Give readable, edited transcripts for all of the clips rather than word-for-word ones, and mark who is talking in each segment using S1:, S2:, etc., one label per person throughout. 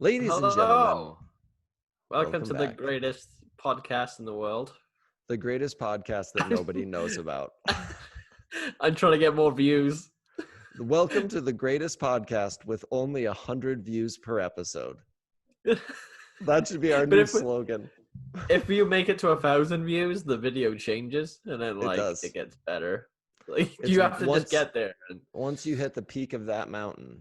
S1: Ladies and gentlemen,
S2: Hello. Welcome to the
S1: back.
S2: greatest podcast in the world.
S1: The greatest podcast that nobody knows about.
S2: I'm trying to get more views.
S1: Welcome to the greatest podcast with only 100 views per episode. That should be our
S2: But
S1: new
S2: if
S1: slogan.
S2: if you make it to 1,000 views, the video changes and then
S1: does.
S2: it gets better. Like
S1: It's
S2: you have to
S1: once-
S2: just get there. And
S1: Once you hit the peak of that mountain,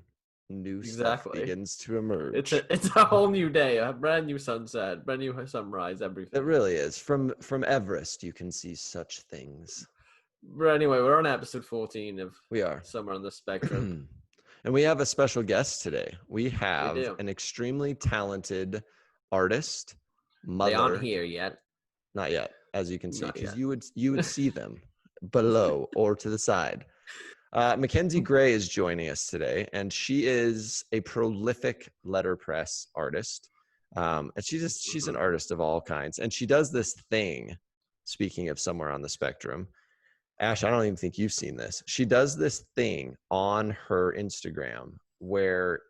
S1: new stuff
S2: Exactly.
S1: begins to emerge.
S2: It's a whole new day, a brand new sunset, brand new sunrise, everything.
S1: It really is. From Everest, you can see such things.
S2: But anyway, we're on episode 14 of
S1: We are.
S2: Somewhere on the Spectrum.
S1: And we have a special guest today. We have
S2: do.
S1: an extremely talented artist, mother.
S2: They aren't here yet.
S1: Not yet, as you can see,
S2: Not
S1: because
S2: yet.
S1: you would see them below or to the side. Mackenzie Gray is joining us today, and she is a prolific letterpress artist. And she's an artist of all kinds, and she does this thing. Speaking of Somewhere on the Spectrum, Ash, I don't even think you've seen this. She does this thing on her Instagram where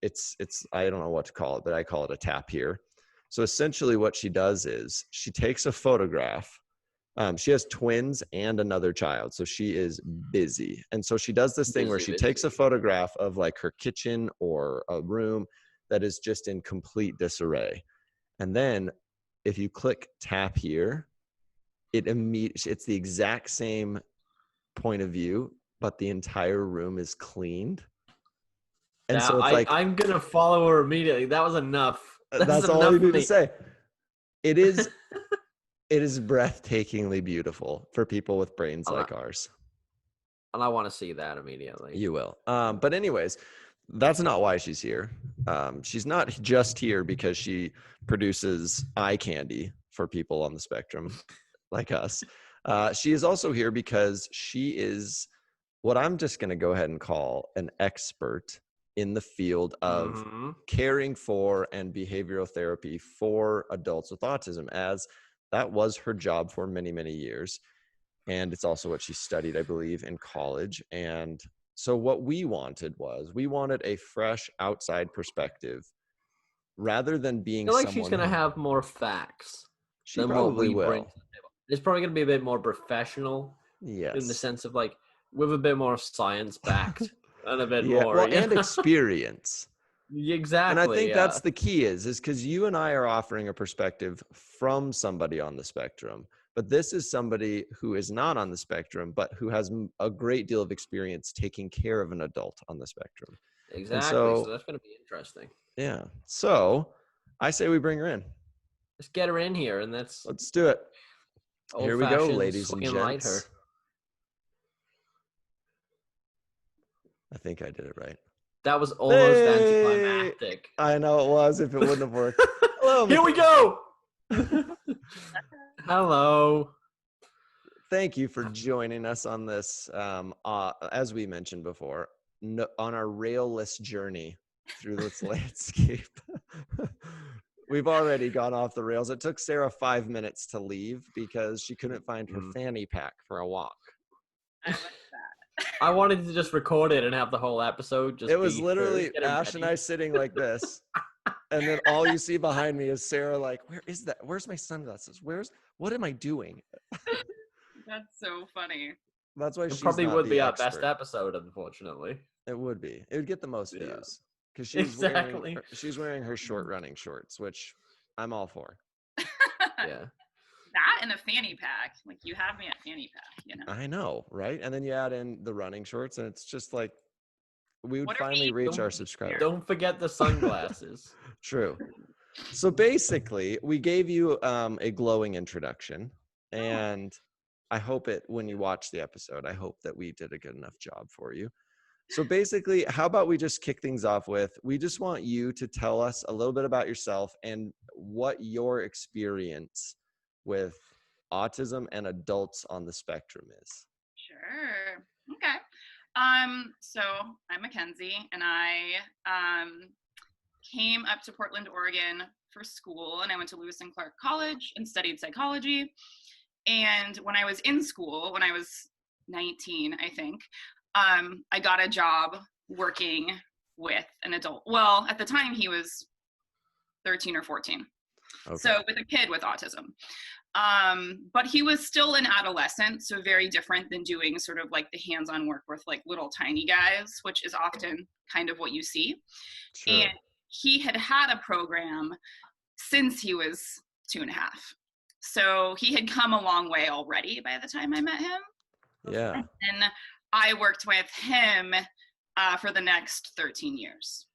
S1: it's I don't know what to call it, but I call it a tap here. So essentially what she does is she takes a photograph. She has twins and another child, so she is busy. And so she does this thing where she takes a photograph of like her kitchen or a room that is just in complete disarray. And then if you click tap here, it's the exact same point of view, but the entire room is cleaned. And
S2: now,
S1: so it's
S2: I'm gonna follow her immediately. That was enough.
S1: That's all you need to say. It is breathtakingly beautiful for people with brains like ours.
S2: And I want to see that immediately.
S1: You will. But anyways, that's not why she's here. She's not just here because she produces eye candy for people on the spectrum like us. She is also here because she is what I'm just going to go ahead and call an expert in the field of caring for and behavioral therapy for adults with autism, as that was her job for many, many years. And it's also what she studied, I believe, in college. And so what we wanted a fresh outside perspective rather than being
S2: I feel like she's going to have more facts.
S1: She probably will.
S2: It's probably going to be a bit more professional.
S1: Yes.
S2: In the sense of like, with a bit more science backed and a bit more.
S1: Well, and experience.
S2: Exactly.
S1: And I think that's the key is because you and I are offering a perspective from somebody on the spectrum, but this is somebody who is not on the spectrum, but who has a great deal of experience taking care of an adult on the spectrum.
S2: Exactly. So that's going to be interesting.
S1: Yeah. So I say we bring her in.
S2: Let's get her in here, and let's
S1: do it. Here we go, ladies and gents.
S2: Her.
S1: I think I did it right.
S2: That was almost anticlimactic.
S1: I know it was if it wouldn't have worked. Hello.
S2: Here we go. Hello.
S1: Thank you for joining us on this, as we mentioned before, on our rail-less journey through this landscape. We've already gone off the rails. It took Sarah 5 minutes to leave because she couldn't find her fanny pack for a walk.
S3: I like that.
S2: I wanted to just record it and have the whole episode.
S1: It was literally Ash and I sitting like this. And then all you see behind me is Sarah like, where is that? Where's my sunglasses? What am I doing?
S3: That's so funny.
S1: That's why
S2: it
S1: she's
S2: probably
S1: not
S2: would
S1: the
S2: be our
S1: expert.
S2: best episode, unfortunately.
S1: It would be. It would get the most views.
S2: Yeah.
S1: Because she's wearing her short
S2: Mm-hmm.
S1: running shorts, which I'm all for.
S2: Yeah.
S3: That and a fanny pack. Like, you have me at fanny pack, you know?
S1: I know, right? And then you add in the running shorts, and it's just like, we would
S3: What if
S1: finally reach our subscribers.
S2: Don't forget the sunglasses.
S1: True. So basically, we gave you a glowing introduction, and I hope when you watch the episode, I hope that we did a good enough job for you. So basically, how about we just kick things off with, we just want you to tell us a little bit about yourself and what your experience with autism and adults on the spectrum is.
S3: Sure. Okay. So I'm Mackenzie, and I came up to Portland, Oregon for school, and I went to Lewis and Clark College and studied psychology. And when I was in school, when I was 19, I think, I got a job working with an adult. Well, at the time he was 13 or 14.
S1: Okay.
S3: So with a kid with autism. But he was still an adolescent, so very different than doing sort of like the hands-on work with like little tiny guys, which is often kind of what you see.
S1: Sure.
S3: And he had had a program since he was 2.5. So he had come a long way already by the time I met him.
S1: Yeah.
S3: And I worked with him for the next 13 years.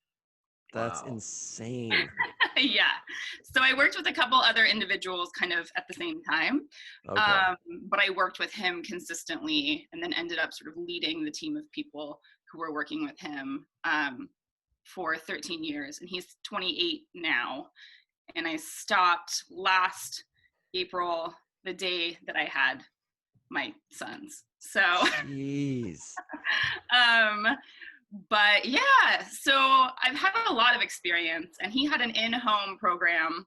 S1: That's
S2: Wow.
S1: insane.
S3: Yeah. So I worked with a couple other individuals kind of at the same time.
S1: Okay.
S3: But I worked with him consistently and then ended up sort of leading the team of people who were working with him for 13 years. And he's 28 now. And I stopped last April, the day that I had my sons. So,
S1: Jeez.
S3: but yeah, so I've had a lot of experience, and he had an in-home program.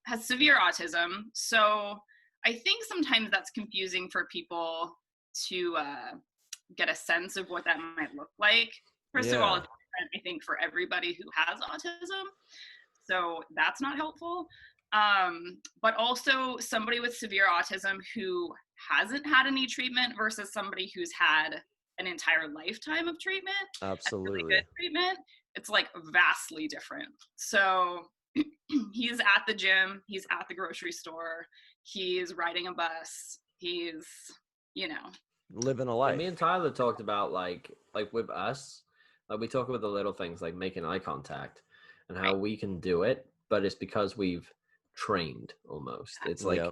S3: Has severe autism, so I think sometimes that's confusing for people to get a sense of what that might look like. First of all, it's different, I think, for everybody who has autism, so that's not helpful. But also somebody with severe autism who hasn't had any treatment versus somebody who's had an entire lifetime of treatment.
S1: Absolutely.
S3: Really good treatment. It's like vastly different. So he's at the gym, he's at the grocery store, he's riding a bus, he's,
S1: living a life.
S2: Me and Tyler talked about like with us, like we talk about the little things like making eye contact and how we can do it, but it's because we've trained almost. It's like,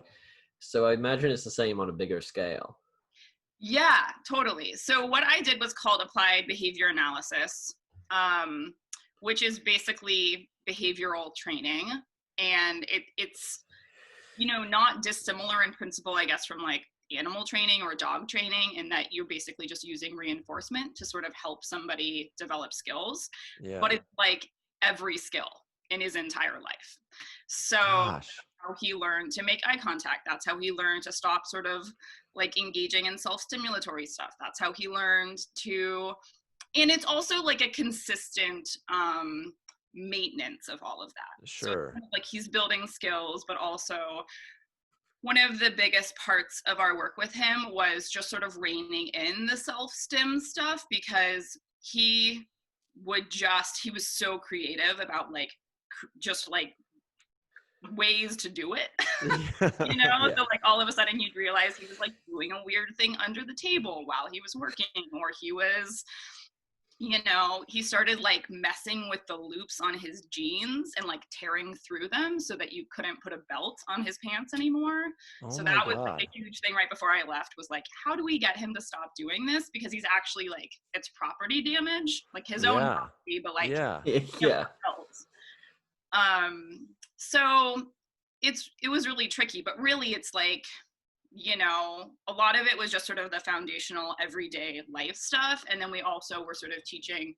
S2: so I imagine it's the same on a bigger scale.
S3: Yeah, totally. So what I did was called applied behavior analysis, which is basically behavioral training. And it's, not dissimilar in principle, I guess, from like animal training or dog training, in that you're basically just using reinforcement to sort of help somebody develop skills.
S1: Yeah.
S3: But it's like every skill in his entire life. So
S1: Gosh.
S3: how he learned to make eye contact. That's how he learned to stop sort of like engaging in self-stimulatory stuff. That's how he learned to, and it's also like a consistent maintenance of all of that.
S1: Sure.
S3: So it's kind of like he's building skills, but also one of the biggest parts of our work with him was just sort of reining in the self-stim stuff, because he was so creative about like just like ways to do it.
S1: Yeah.
S3: So like all of a sudden you'd realize he was like doing a weird thing under the table while he was working, or he was, he started like messing with the loops on his jeans and like tearing through them so that you couldn't put a belt on his pants anymore. So that was like a huge thing right before I left, was like, how do we get him to stop doing this? Because he's actually like, it's property damage, like his own property, but like belts. So it was really tricky, but really it's like, a lot of it was just sort of the foundational everyday life stuff. And then we also were sort of teaching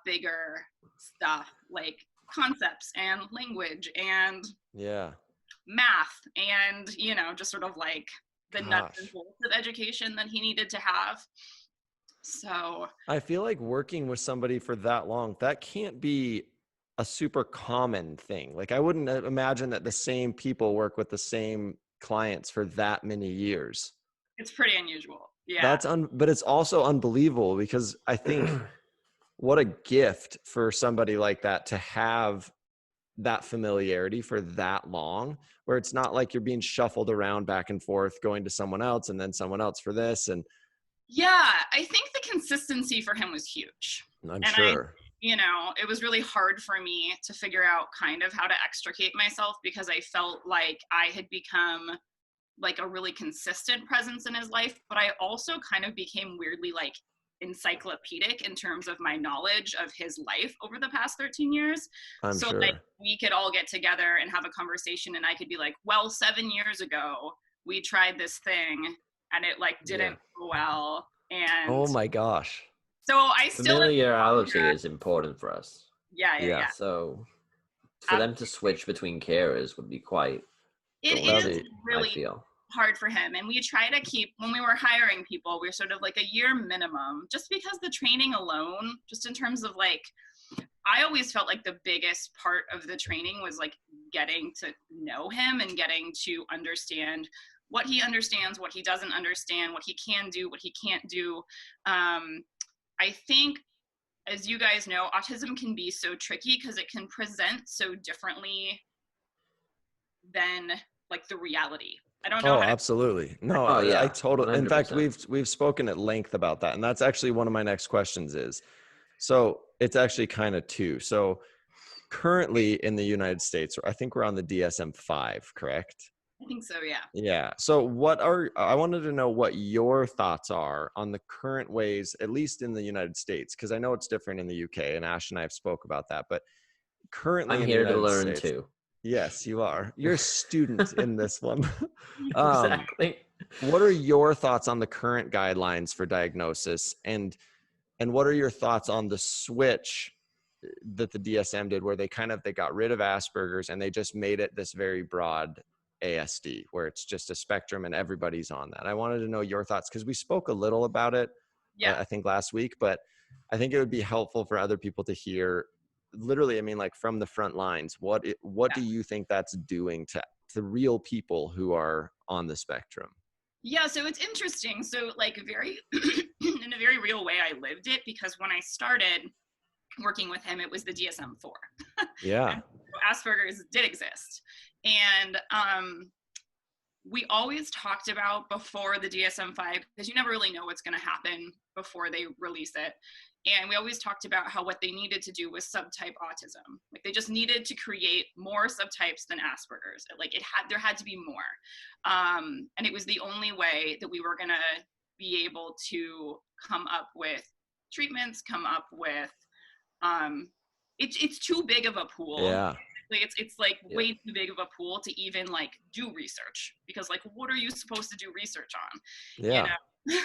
S3: bigger stuff like concepts and language and math and, just sort of like the nuts and bolts of education that he needed to have. So
S1: I feel like working with somebody for that long, that can't be a super common thing. Like I wouldn't imagine that the same people work with the same clients for that many years.
S3: It's pretty unusual. Yeah.
S1: But it's also unbelievable, because I think what a gift for somebody like that to have that familiarity for that long, where it's not like you're being shuffled around back and forth, going to someone else and then someone else for this. And
S3: yeah, I think the consistency for him was huge.
S1: I'm sure.
S3: It was really hard for me to figure out kind of how to extricate myself, because I felt like I had become like a really consistent presence in his life, but I also kind of became weirdly like encyclopedic in terms of my knowledge of his life over the past 13 years.
S1: I'm
S3: so
S1: sure.
S3: Like we could all get together and have a conversation, and I could be like, well, 7 years ago we tried this thing and it like didn't go well. And
S1: oh my gosh.
S3: So I still
S2: familiarity is important for us.
S3: Yeah.
S2: So for them to switch between carers would be quite.
S3: It is really
S2: I feel
S3: hard for him, and we try to keep, when we were hiring people, we're sort of like a year minimum, just because the training alone, just in terms of like I always felt like the biggest part of the training was like getting to know him and getting to understand what he understands, what he doesn't understand, what he can do, what he can't do. I think, as you guys know, autism can be so tricky because it can present so differently than like the reality. I don't know.
S1: Oh, absolutely. No,
S2: Oh, yeah,
S1: I totally, in fact,
S2: 100%.
S1: we've spoken at length about that. And that's actually one of my next questions is, so it's actually kind of two. So currently in the United States, I think we're on the DSM-5, correct?
S3: I think so, yeah.
S1: Yeah. So I wanted to know what your thoughts are on the current ways, at least in the United States, because I know it's different in the UK, and Ash and I have spoke about that, but currently
S2: I'm
S1: in the
S2: here to
S1: United
S2: learn
S1: States,
S2: too.
S1: yes, you are. You're a student in this one.
S2: Exactly.
S1: What are your thoughts on the current guidelines for diagnosis, and what are your thoughts on the switch that the DSM did, where they got rid of Asperger's and they just made it this very broad ASD, where it's just a spectrum and everybody's on that? I wanted to know your thoughts because we spoke a little about it,
S3: Yeah.
S1: I think last week, but I think it would be helpful for other people to hear. Literally, I mean, like from the front lines, what do you think that's doing to real people who are on the spectrum?
S3: Yeah, so it's interesting. So like very in a very real way, I lived it, because when I started working with him, it was the DSM-4.
S1: Yeah.
S3: And so Asperger's did exist. And we always talked about, before the DSM-5, because you never really know what's going to happen before they release it. And we always talked about how what they needed to do was subtype autism. Like they just needed to create more subtypes than Asperger's. Like there had to be more. And it was the only way that we were going to be able to come up with treatments, come up with, it's too big of a pool.
S1: Yeah.
S3: It's like way too big of a pool to even like do research, because like what are you supposed to do research on?
S1: Yeah.
S3: You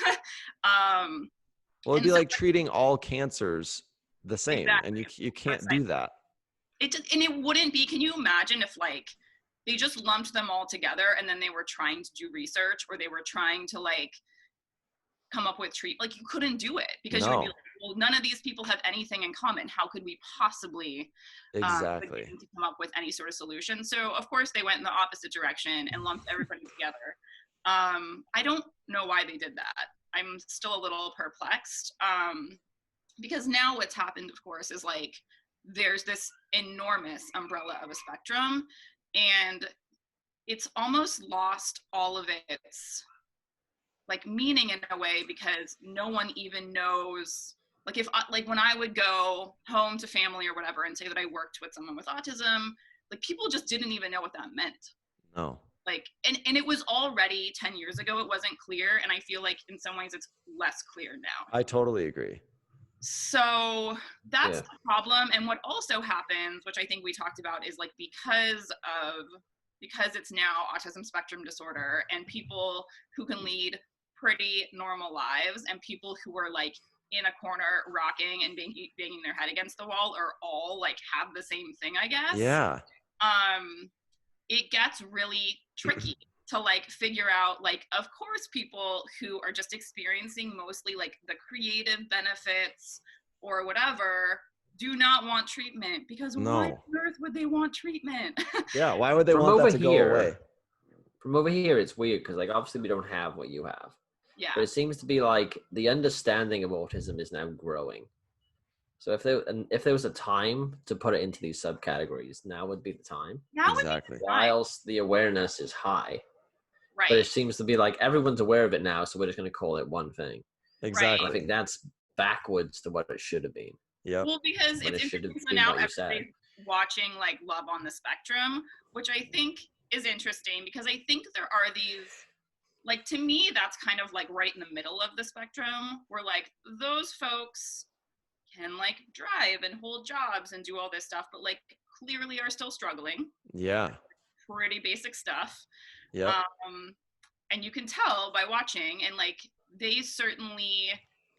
S3: know?
S1: Well, it'd be like treating all cancers the same,
S3: exactly.
S1: and you can't do that.
S3: And it wouldn't be. Can you imagine if like they just lumped them all together and then they were trying to do research, or they were trying to like come up with like you couldn't do it, because you would be like, well, none of these people have anything in common. How could we possibly
S1: exactly
S3: begin to come up with any sort of solution? So of course they went in the opposite direction and lumped everybody together. I don't know why they did that. I'm still a little perplexed, because now what's happened, of course, is like there's this enormous umbrella of a spectrum, and it's almost lost all of its like meaning in a way, because no one even knows. Like if like when I would go home to family or whatever and say that I worked with someone with autism, like people just didn't even know what that meant.
S1: No.
S3: Like, and it was already 10 years ago, it wasn't clear. And I feel like in some ways it's less clear now.
S1: I totally agree.
S3: So that's the problem. And what also happens, which I think we talked about, is like because it's now autism spectrum disorder, and people who can lead pretty normal lives and people who are like in a corner rocking and banging their head against the wall are all like have the same thing, I guess.
S1: Yeah.
S3: It gets really tricky to like figure out, like, of course people who are just experiencing mostly like the creative benefits or whatever do not want treatment, because why on earth would they want treatment?
S1: Yeah, why would they want that to go away?
S2: From over here, it's weird because like obviously we don't have what you have.
S3: Yeah.
S2: But it seems to be like the understanding of autism is now growing. So if there was a time to put it into these subcategories, now would be the time.
S1: Exactly.
S2: Whilst the awareness is high.
S3: Right.
S2: But it seems to be like everyone's aware of it now, so we're just going to call it one thing.
S1: Exactly.
S2: I think that's backwards to what it should have been.
S1: Yeah.
S3: Well, because it's interesting. So now everybody's watching like Love on the Spectrum, which I think is interesting, because I think there are these, like, to me, that's kind of like right in the middle of the spectrum, where like those folks can like drive and hold jobs and do all this stuff, but like clearly are still struggling.
S1: Yeah.
S3: Pretty basic stuff.
S1: Yeah.
S3: And you can tell by watching, and like they certainly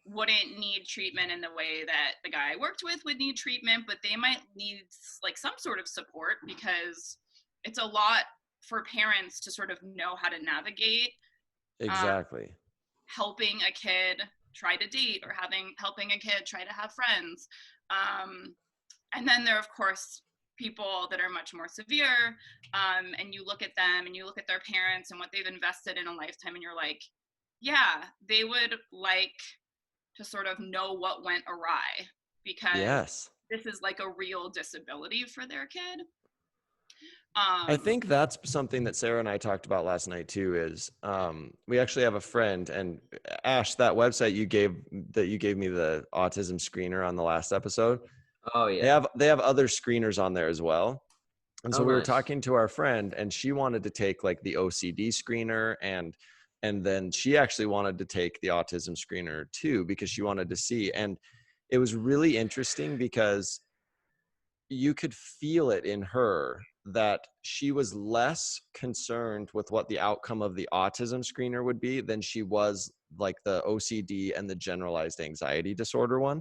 S3: wouldn't need treatment in the way that the guy I worked with would need treatment, but they might need like some sort of support, because it's a lot for parents to sort of know how to navigate.
S1: Exactly.
S3: Helping a kid try to date, or helping a kid try to have friends. And then there are, of course, people that are much more severe, and you look at them and you look at their parents and what they've invested in a lifetime, and you're like, yeah, they would like to sort of know what went awry, because this is like a real disability for their kid.
S1: I think that's something that Sarah and I talked about last night too, is we actually have a friend, and Ash, that website you gave me the autism screener on the last episode.
S2: Oh yeah.
S1: They have other screeners on there as well. And so we were
S2: Nice.
S1: talking to our friend, and she wanted to take like the OCD screener, and then she actually wanted to take the autism screener too, because she wanted to see. And it was really interesting because you could feel it in her that she was less concerned with what the outcome of the autism screener would be than she was like the OCD and the generalized anxiety disorder one.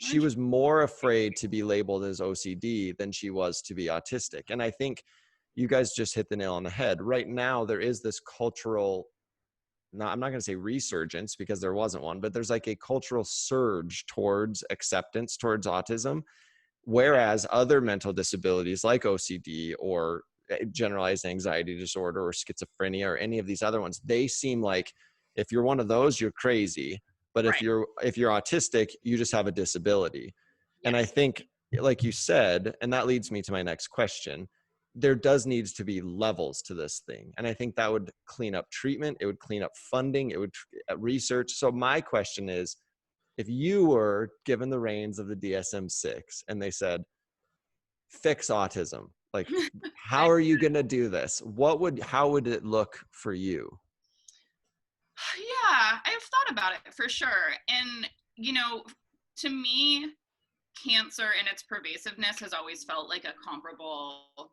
S1: She was more afraid to be labeled as OCD than she was to be autistic. And I think you guys just hit the nail on the head. Right now, there is this cultural, I'm not going to say resurgence because there wasn't one, but there's like a cultural surge towards acceptance towards autism. Whereas other mental disabilities like OCD or generalized anxiety disorder or schizophrenia or any of these other ones, they seem like if you're one of those, you're crazy. But if you're autistic, you just have a disability. Yes. And I think, like you said, and that leads me to my next question, there does needs to be levels to this thing. And I think that would clean up treatment. It would clean up funding. It would research. So my question is, if you were given the reins of the DSM-6 and they said, fix autism, like, how are you going to do this? How would it look for you?
S3: Yeah, I've thought about it for sure. And, to me, cancer and its pervasiveness has always felt like a comparable,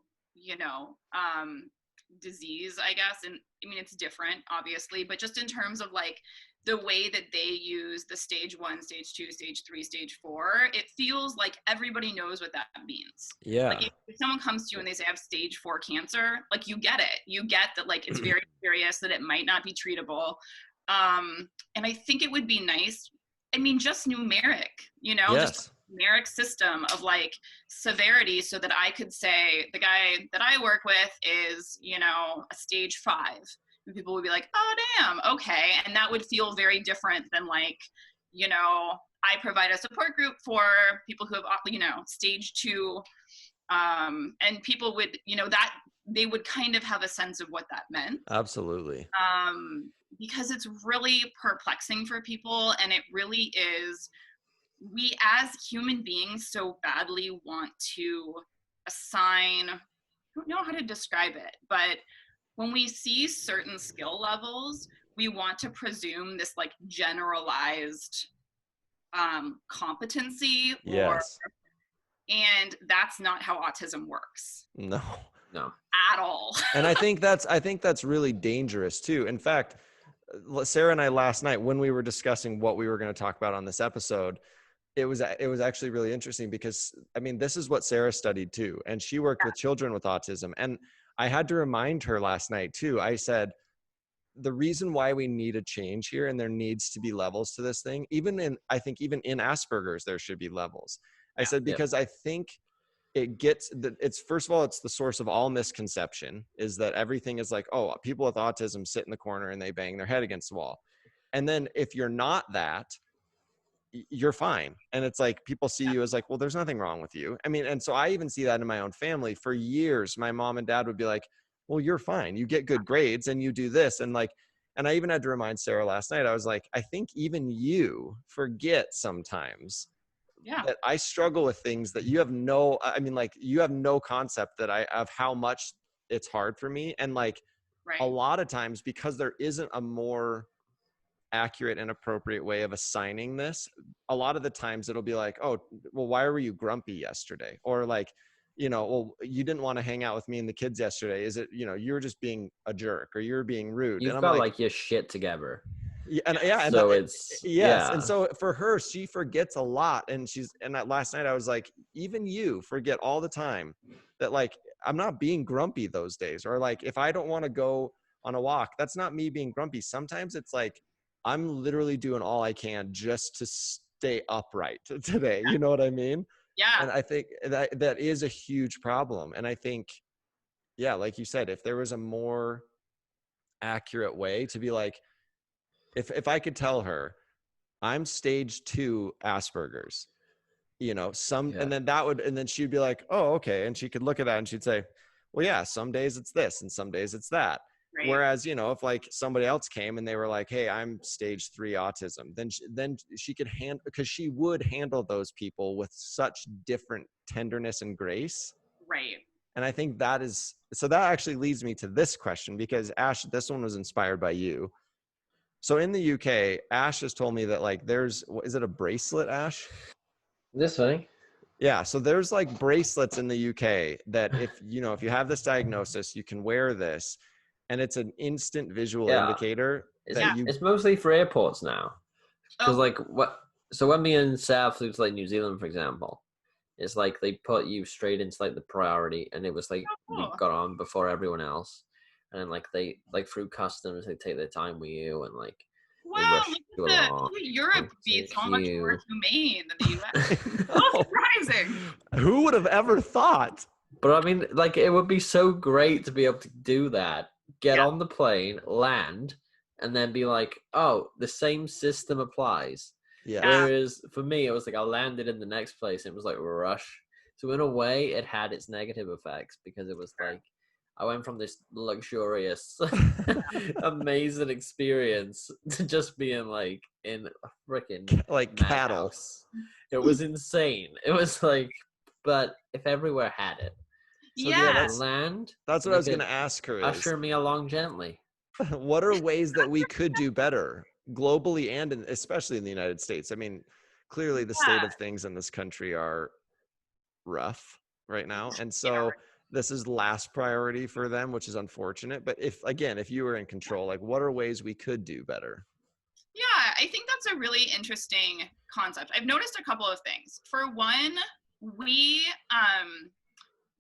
S3: disease, I guess. And I mean, it's different, obviously, but just in terms of like the way that they use the stage 1, stage 2, stage 3, stage 4, it feels like everybody knows what that means.
S1: Yeah.
S3: Like if someone comes to you and they say I have stage 4 cancer, like you get it. You get that like it's very serious, that it might not be treatable. And I think it would be nice. I mean, just numeric, just numeric system of like severity, so that I could say the guy that I work with is, a stage 5. And people would be like, oh, damn, okay. And that would feel very different than like, I provide a support group for people who have, stage 2. And people would, that they would kind of have a sense of what that meant.
S1: Absolutely.
S3: Because it's really perplexing for people. And it really is, we as human beings so badly want to assign, I don't know how to describe it, but when we see certain skill levels, we want to presume this like generalized competency.
S1: Yes.
S3: And that's not how autism works.
S1: No.
S3: At all.
S1: And I think that's really dangerous too. In fact, Sarah and I last night, when we were discussing what we were going to talk about on this episode, it was actually really interesting because, I mean, this is what Sarah studied too. And she worked with children with autism. And I had to remind her last night too. I said, the reason why we need a change here, and there needs to be levels to this thing, I think even in Asperger's, there should be levels. I said, because I think it's first of all, it's the source of all misconception, is that everything is like, oh, people with autism sit in the corner and they bang their head against the wall. And then if you're not that, you're fine. And it's like, people see you as like, well, there's nothing wrong with you. I mean, and so I even see that in my own family. For years, my mom and dad would be like, well, you're fine. You get good grades and you do this. And like, and I even had to remind Sarah last night, I was like, I think even you forget sometimes that I struggle with things that you have no concept of how much it's hard for me. And like a lot of times, because there isn't a more accurate and appropriate way of assigning this, a lot of the times it'll be like, oh, well, why were you grumpy yesterday? Or like, well, you didn't want to hang out with me and the kids yesterday. Is it, you were just being a jerk, or you're being rude?
S2: You've
S1: and
S2: got like your shit together.
S1: And so for her, she forgets a lot. And last night I was like, even you forget all the time that like, I'm not being grumpy those days. Or like, if I don't want to go on a walk, that's not me being grumpy. Sometimes it's like, I'm literally doing all I can just to stay upright today. You know what I mean?
S3: Yeah.
S1: And I think that is a huge problem. And I think, yeah, like you said, if there was a more accurate way to be like, if I could tell her I'm stage 2 Asperger's, you know, and then she'd be like, oh, okay. And she could look at that and she'd say, well, yeah, some days it's this and some days it's that.
S3: Right.
S1: Whereas, you know, if like somebody else came and they were like, hey, I'm stage 3 autism, then she could because she would handle those people with such different tenderness and grace.
S3: Right.
S1: And I think that actually leads me to this question, because Ash, this one was inspired by you. So in the UK, Ash has told me that like is it a bracelet, Ash?
S2: This thing?
S1: Yeah. So there's like bracelets in the UK that if you have this diagnosis, you can wear this, and it's an instant visual indicator
S2: it's mostly for airports now. Because so when me and Sav flew to like New Zealand, for example, it's like they put you straight into like the priority, and it was like we got on before everyone else, and then like they through customs they take their time with you, and like
S3: wow, Europe be so much more humane than the US. So surprising.
S1: Who would have ever thought?
S2: But I mean, like, it would be so great to be able to do that, get on the plane, land, and then be like, oh, the same system applies.
S1: Yeah.
S2: Whereas for me, it was like I landed in the next place and it was like rush. So in a way, it had its negative effects, because it was like I went from this luxurious, amazing experience to just being like in a freaking
S1: like cattle.
S2: House. It was insane. It was like, but if everywhere had it,
S1: so
S2: that's
S1: what I was going to ask her.
S2: Usher me along gently.
S1: What are ways that we could do better globally and especially in the United States? I mean, clearly the state of things in this country are rough right now. And so this is last priority for them, which is unfortunate. But if you were in control, like what are ways we could do better?
S3: Yeah, I think that's a really interesting concept. I've noticed a couple of things. For one, we,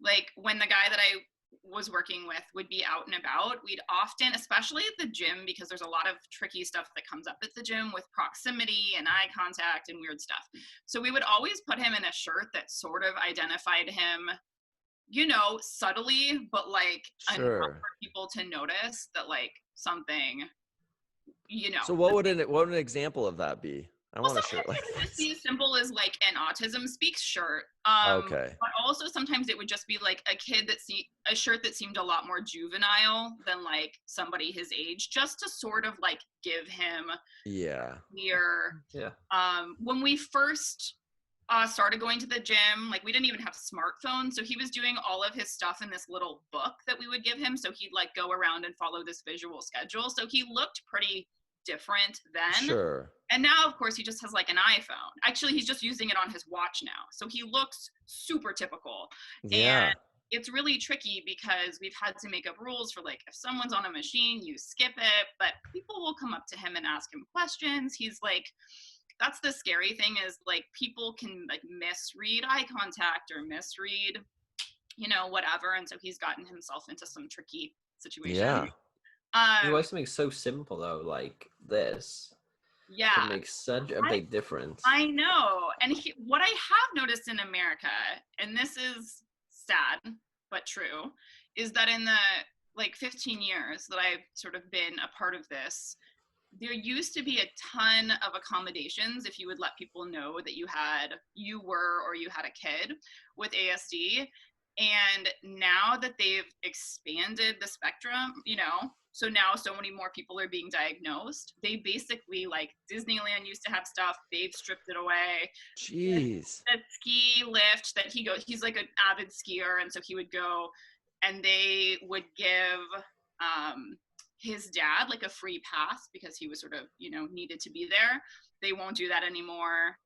S3: like when the guy that I was working with would be out and about, we'd often, especially at the gym, because there's a lot of tricky stuff that comes up at the gym with proximity and eye contact and weird stuff. So we would always put him in a shirt that sort of identified him, you know, subtly, but like enough for people to notice that like something, you know.
S1: So what would an example of that be? I want a shirt like
S3: this. Be as simple as like an Autism Speaks shirt.
S1: Okay.
S3: But also sometimes it would just be like a kid a shirt that seemed a lot more juvenile than like somebody his age, just to sort of like give him when we first started going to the gym, like we didn't even have smartphones, so he was doing all of his stuff in this little book that we would give him, so he'd like go around and follow this visual schedule, so he looked pretty different then.
S1: Sure.
S3: And now of course he just has like an iPhone. Actually, he's just using it on his watch now, so he looks super typical. And it's really tricky because we've had to make up rules for like if someone's on a machine, you skip it, but people will come up to him and ask him questions. He's like, that's the scary thing, is like people can like misread eye contact or misread, you know, whatever. And so he's gotten himself into some tricky situations.
S1: Yeah.
S2: You want something so simple though, like this.
S3: Yeah.
S2: It makes such a big difference.
S3: I know. And what I have noticed in America, and this is sad but true, is that in the like 15 years that I've sort of been a part of this, there used to be a ton of accommodations if you would let people know that you had a kid with ASD. And now that they've expanded the spectrum, you know, so now so many more people are being diagnosed, they basically, like Disneyland used to have stuff, they've stripped it away.
S1: Jeez.
S3: The ski lift that he's like an avid skier, and so he would go and they would give his dad like a free pass because he was sort of, you know, needed to be there. They won't do that anymore.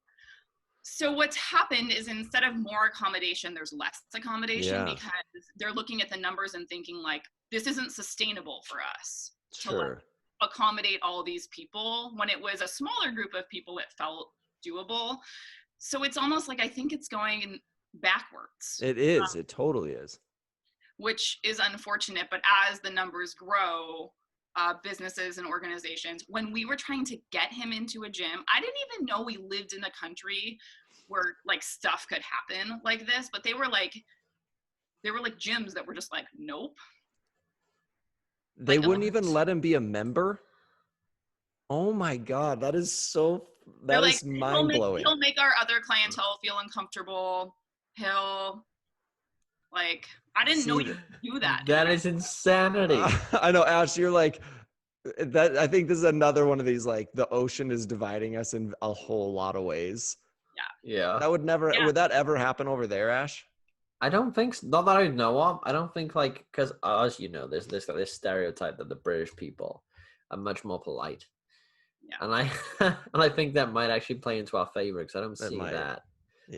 S3: So what's happened is instead of more accommodation, there's less accommodation because they're looking at the numbers and thinking like, this isn't sustainable for us to like, accommodate all these people. When it was a smaller group of people, it felt doable. So it's almost like I think it's going backwards.
S1: It is. It totally is.
S3: Which is unfortunate. But as the numbers grow, businesses and organizations, when we were trying to get him into a gym, I didn't even know we lived in a country where like stuff could happen like this, but they were like gyms that were just like, nope.
S1: They
S3: Like,
S1: wouldn't even let him be a member. Oh my God, that is
S3: like,
S1: mind blowing.
S3: He'll make our other clientele feel uncomfortable. He'll like, I didn't know you could do that.
S2: That is insanity.
S1: I know, Ash, you're like that. I think this is another one of these, like, the ocean is dividing us in a whole lot of ways.
S2: Yeah.
S1: That would never, would that ever happen over there, Ash?
S2: I don't think so. Not that I know of. I don't think, like, because as you know, there's this stereotype that the British people are much more polite.
S3: Yeah.
S2: And I think that might actually play into our favor, because I don't see that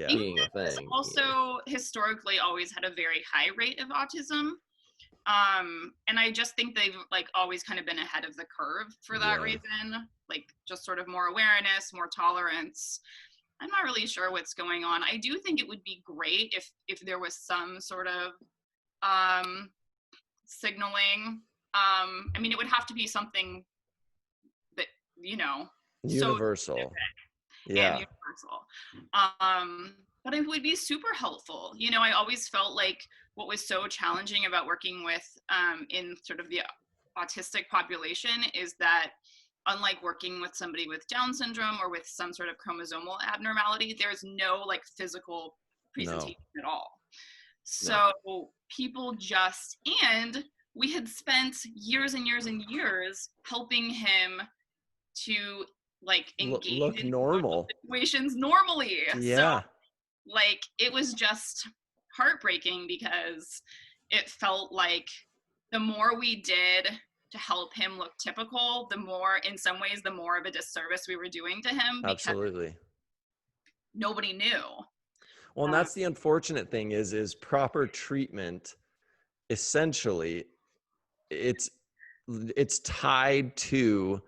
S2: being a thing.
S3: Also, historically, always had a very high rate of autism. And I just think they've like always kind of been ahead of the curve for that reason. Like, just sort of more awareness, more tolerance. I'm not really sure what's going on. I do think it would be great if there was some sort of signaling. I mean, it would have to be something that,
S1: universal.
S3: So and universal. But it would be super helpful. I always felt like what was so challenging about working with in sort of the autistic population is that, unlike working with somebody with Down syndrome or with some sort of chromosomal abnormality, there's no like physical presentation at all. So people and we had spent years and years and years helping him to like engage in
S1: normal
S3: situations normally.
S1: Yeah.
S3: So like, it was just heartbreaking because it felt like the more we did to help him look typical, the more, in some ways, the more of a disservice we were doing to him.
S1: Absolutely.
S3: Nobody knew.
S1: Well, and that's the unfortunate thing is proper treatment, essentially, it's tied to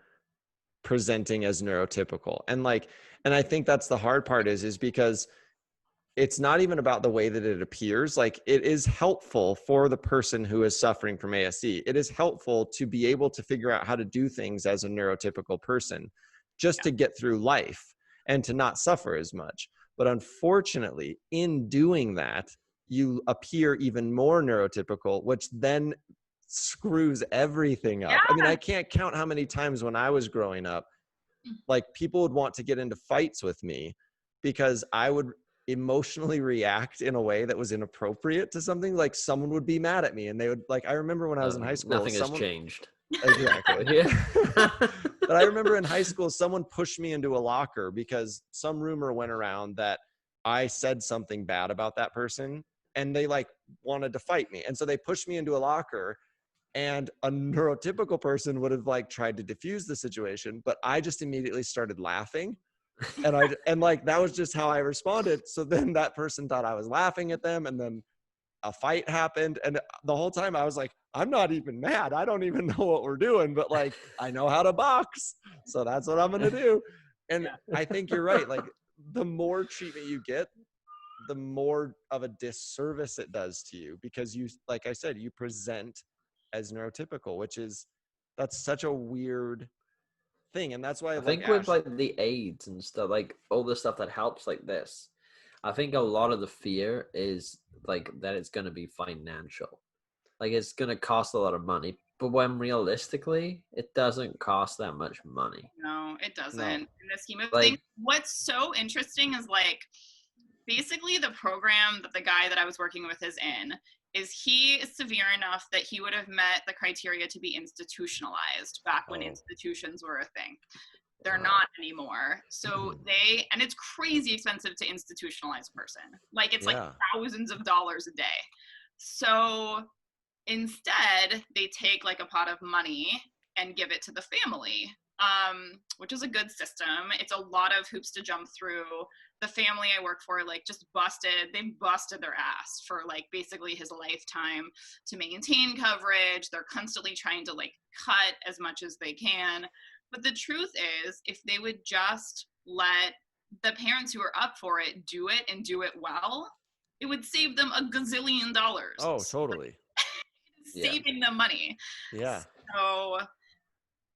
S1: presenting as neurotypical. And I think that's the hard part is because it's not even about the way that it appears. Like, it is helpful for the person who is suffering from ASD. It is helpful to be able to figure out how to do things as a neurotypical person just to get through life and to not suffer as much. But unfortunately, in doing that, you appear even more neurotypical, which then screws everything up. I mean, I can't count how many times when I was growing up, like, people would want to get into fights with me because I would emotionally react in a way that was inappropriate to something. Like, someone would be mad at me and they would, like, I remember when I was in high school,
S2: nothing has changed.
S1: Exactly. But I remember in high school, someone pushed me into a locker because some rumor went around that I said something bad about that person and they like wanted to fight me. And so they pushed me into a locker, and a neurotypical person would have like tried to diffuse the situation, but I just immediately started laughing. And like, that was just how I responded. So then that person thought I was laughing at them, and then a fight happened. And the whole time I was like, I'm not even mad. I don't even know what we're doing, but like, I know how to box. So that's what I'm going to do. And I think you're right. Like, the more treatment you get, the more of a disservice it does to you, because you, like I said, you present as neurotypical, that's such a weird thing. And that's why
S2: I think with like the aids and stuff, like all the stuff that helps like this, I think a lot of the fear is like that it's going to be financial. Like, it's going to cost a lot of money, but when realistically, it doesn't cost that much money.
S3: No, it doesn't. In the scheme of things, what's so interesting is like, basically the program that the guy that I was working with is in, is he is severe enough that he would have met the criteria to be institutionalized back when institutions were a thing. They're not anymore. So and it's crazy expensive to institutionalize a person. Like, it's like thousands of dollars a day. So instead, they take like a pot of money and give it to the family, which is a good system. It's a lot of hoops to jump through. The family I work for, like, they busted their ass for like basically his lifetime to maintain coverage. They're constantly trying to like cut as much as they can. But the truth is, if they would just let the parents who are up for it do it and do it well, it would save them a gazillion dollars.
S1: Oh, totally.
S3: Saving them money.
S1: Yeah.
S3: So,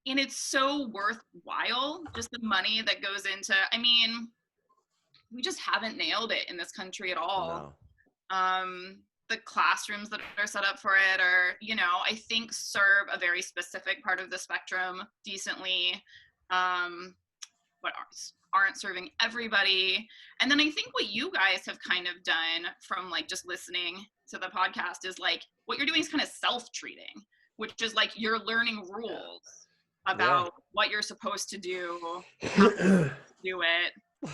S3: and it's so worthwhile, just the money that goes into, I mean, we just haven't nailed it in this country at all.
S1: No.
S3: The classrooms that are set up for it are, you know, I think serve a very specific part of the spectrum decently, but aren't serving everybody. And then I think what you guys have kind of done from like just listening to the podcast is like what you're doing is kind of self-treating, which is like you're learning rules about what you're supposed to do, how to do it.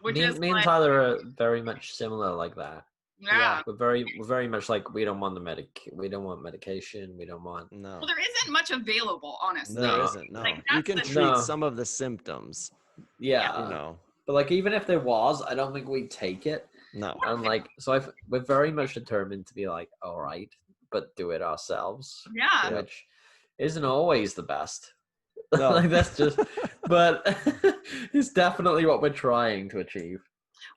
S3: Which
S2: me
S3: is
S2: and
S3: like,
S2: Tyler are very much similar like that.
S3: Yeah.
S2: We're very much like we don't want we don't want medication. We don't want
S3: Well, there isn't much available, honestly.
S1: There isn't. No,
S3: like,
S1: you can treat some of the symptoms.
S2: Yeah.
S1: You know.
S2: But like even if there was, I don't think we'd take it.
S1: No.
S2: And like so we're very much determined to be like, all right, but do it ourselves.
S3: Yeah.
S2: Which isn't always the best.
S1: No.
S2: Like that's just but it's definitely what we're trying to achieve.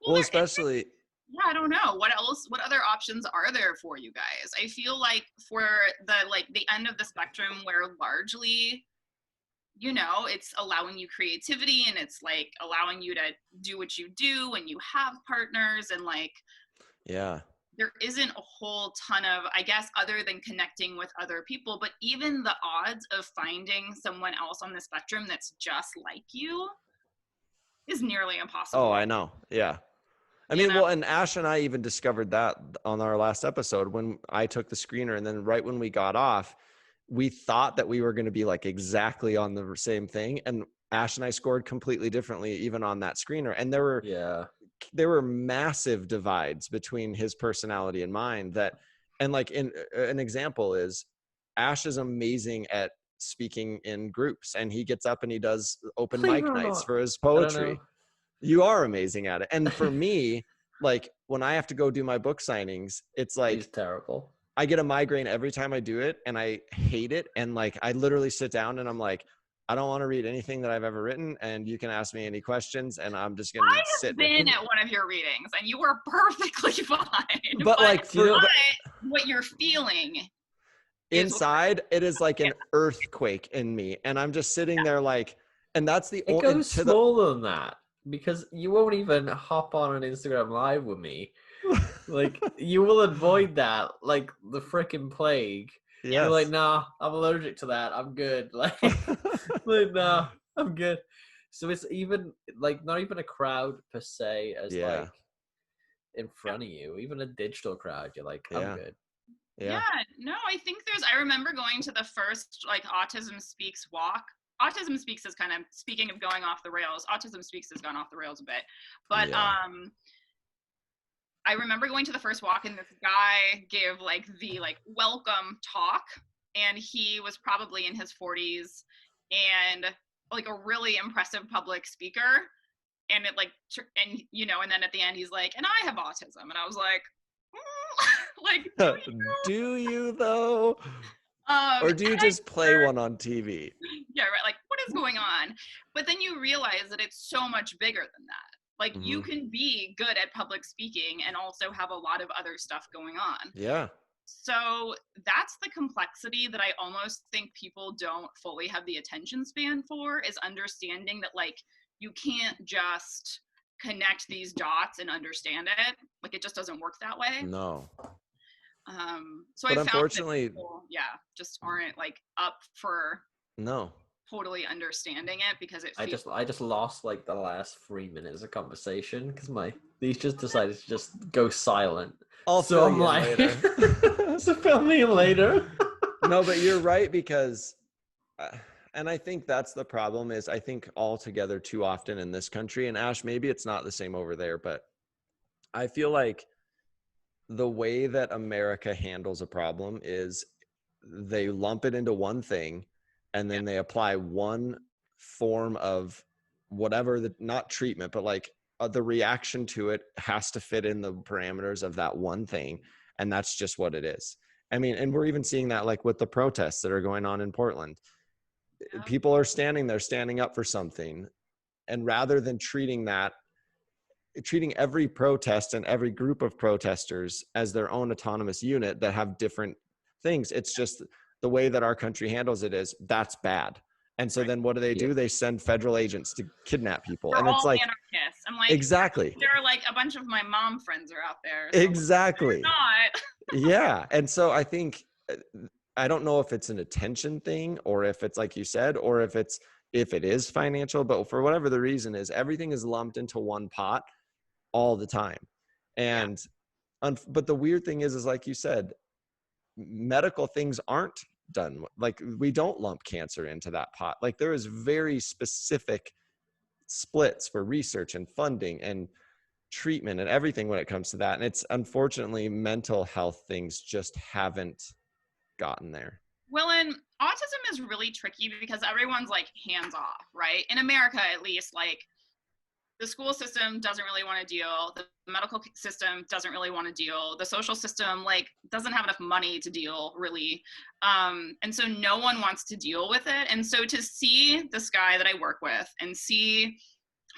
S1: Well, especially
S3: yeah, I don't know. What other options are there for you guys? I feel like for the end of the spectrum where largely, you know, it's allowing you creativity and it's like allowing you to do what you do and you have partners and like, there isn't a whole ton of, I guess, other than connecting with other people, but even the odds of finding someone else on the spectrum that's just like you is nearly impossible.
S1: Oh, I know. Yeah. I mean, well, and Ash and I even discovered that on our last episode when I took the screener, and then right when we got off, we thought that we were going to be like exactly on the same thing. And Ash and I scored completely differently, even on that screener. And there were massive divides between his personality and mine and like an example is Ash is amazing at speaking in groups and he gets up and he does open mic nights for his poetry. You are amazing at it. And for me, like when I have to go do my book signings, it's like
S2: He's terrible.
S1: I get a migraine every time I do it and I hate it. And like, I literally sit down and I'm like, I don't want to read anything that I've ever written. And you can ask me any questions and I'm just going to sit.
S3: I've been at one of your readings and you were perfectly fine.
S1: But like,
S3: what you're feeling
S1: inside, it is like an earthquake in me. And I'm just sitting there like, and that's the
S2: only. It goes smaller than that. Because you won't even hop on an Instagram live with me. Like, you will avoid that like the freaking plague.
S1: Yes.
S2: You're like, nah, I'm allergic to that. I'm good. Like, nah, I'm good. So it's even, like, not even a crowd per se as, like, in front of you. Even a digital crowd, you're like, I'm good.
S3: Yeah. No, I think I remember going to the first, like, Autism Speaks walk. Autism Speaks is kind of, speaking of going off the rails, Autism Speaks has gone off the rails a bit. But I remember going to the first walk and this guy gave like the like welcome talk and he was probably in his 40s and like a really impressive public speaker. And it like, and you know, and then at the end he's like, and I have autism. And I was like, like,
S1: do you though? Or do you just play one on TV?
S3: Yeah, right. Like, what is going on? But then you realize that it's so much bigger than that. Like, you can be good at public speaking and also have a lot of other stuff going on.
S1: Yeah.
S3: So that's the complexity that I almost think people don't fully have the attention span for, is understanding that, like, you can't just connect these dots and understand it. Like, it just doesn't work that way.
S1: No.
S3: So
S1: but
S3: I
S1: unfortunately,
S3: found that people, just aren't like up for totally understanding it because it.
S2: I just lost like the last 3 minutes of conversation because these just decided to just go silent.
S1: So I'm like,
S2: so fill me in later.
S1: No, but you're right because, and I think that's the problem is I think altogether too often in this country, and Ash, maybe it's not the same over there, but I feel like the way that America handles a problem is they lump it into one thing and then they apply one form of whatever not treatment, but like the reaction to it has to fit in the parameters of that one thing. And that's just what it is. I mean, and we're even seeing that like with the protests that are going on in Portland. Yeah. People are standing up for something. And rather than treating every protest and every group of protesters as their own autonomous unit that have different things. It's just the way that our country handles it is that's bad. And so then what do? They send federal agents to kidnap people.
S3: They're
S1: And it's
S3: all
S1: like,
S3: anarchists. I'm like,
S1: exactly.
S3: there are like a bunch of my mom friends are out there.
S1: So exactly.
S3: Not.
S1: Yeah. And so I think, I don't know if it's an attention thing or if it's like you said, or if it is financial, but for whatever the reason is, everything is lumped into one pot all the time. And, but the weird thing is like you said, medical things aren't done. Like we don't lump cancer into that pot. Like there is very specific splits for research and funding and treatment and everything when it comes to that. And it's unfortunately mental health things just haven't gotten there.
S3: Well, and autism is really tricky because everyone's like hands off, right? In America, at least, like the school system doesn't really want to deal. The medical system doesn't really want to deal. The social system like doesn't have enough money to deal really. And so no one wants to deal with it. And so to see this guy that I work with and see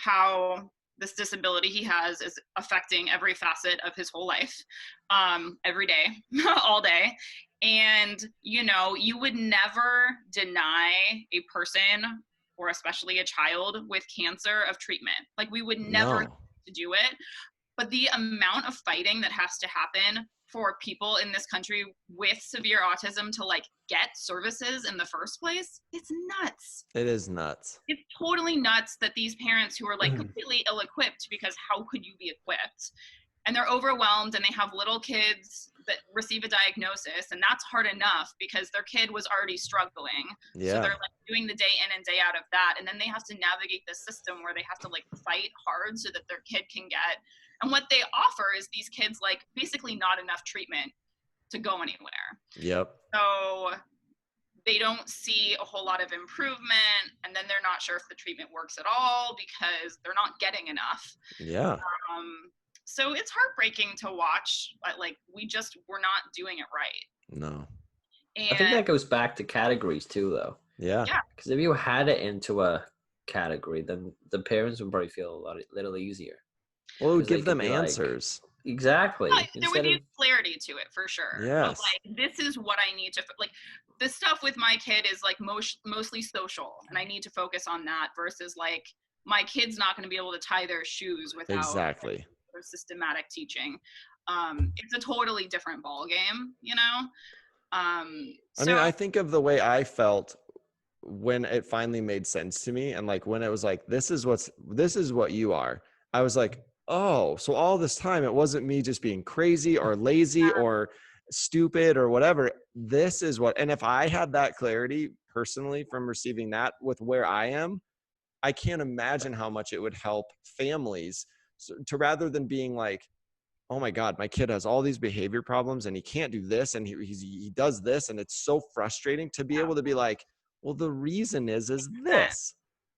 S3: how this disability he has is affecting every facet of his whole life, every day, all day. And, you know, you would never deny a person or especially a child with cancer of treatment. Like we would never do it. But the amount of fighting that has to happen for people in this country with severe autism to like get services in the first place, it's nuts.
S1: It is nuts.
S3: It's totally nuts that these parents who are like completely ill-equipped, because how could you be equipped? And they're overwhelmed and they have little kids that receive a diagnosis, and that's hard enough because their kid was already struggling. So they're like doing the day in and day out of that, and then they have to navigate the system where they have to like fight hard so that their kid can get, and what they offer is these kids like basically not enough treatment to go anywhere. So they don't see a whole lot of improvement, and then they're not sure if the treatment works at all because they're not getting enough. So it's heartbreaking to watch. Like we're not doing it right.
S1: No.
S2: And I think that goes back to categories too, though.
S1: Yeah.
S2: Because if you had it into a category, then the parents would probably feel a little easier.
S1: Well, it would give them answers.
S2: Like, exactly.
S3: There would be clarity to it for sure.
S1: Yes.
S3: Like this is what I need to like. The stuff with my kid is like mostly social, and I need to focus on that versus like my kid's not going to be able to tie their shoes without systematic teaching. It's a totally different ball game, you know.
S1: I mean, I think of the way I felt when it finally made sense to me, and like when it was like, this is what you are. I was like, oh, so all this time it wasn't me just being crazy or lazy or stupid or whatever. This is what, and if I had that clarity personally from receiving that with where I am, I can't imagine how much it would help families to rather than being like, oh my God, my kid has all these behavior problems and he can't do this and he does this. And it's so frustrating to be able to be like, well, the reason is this.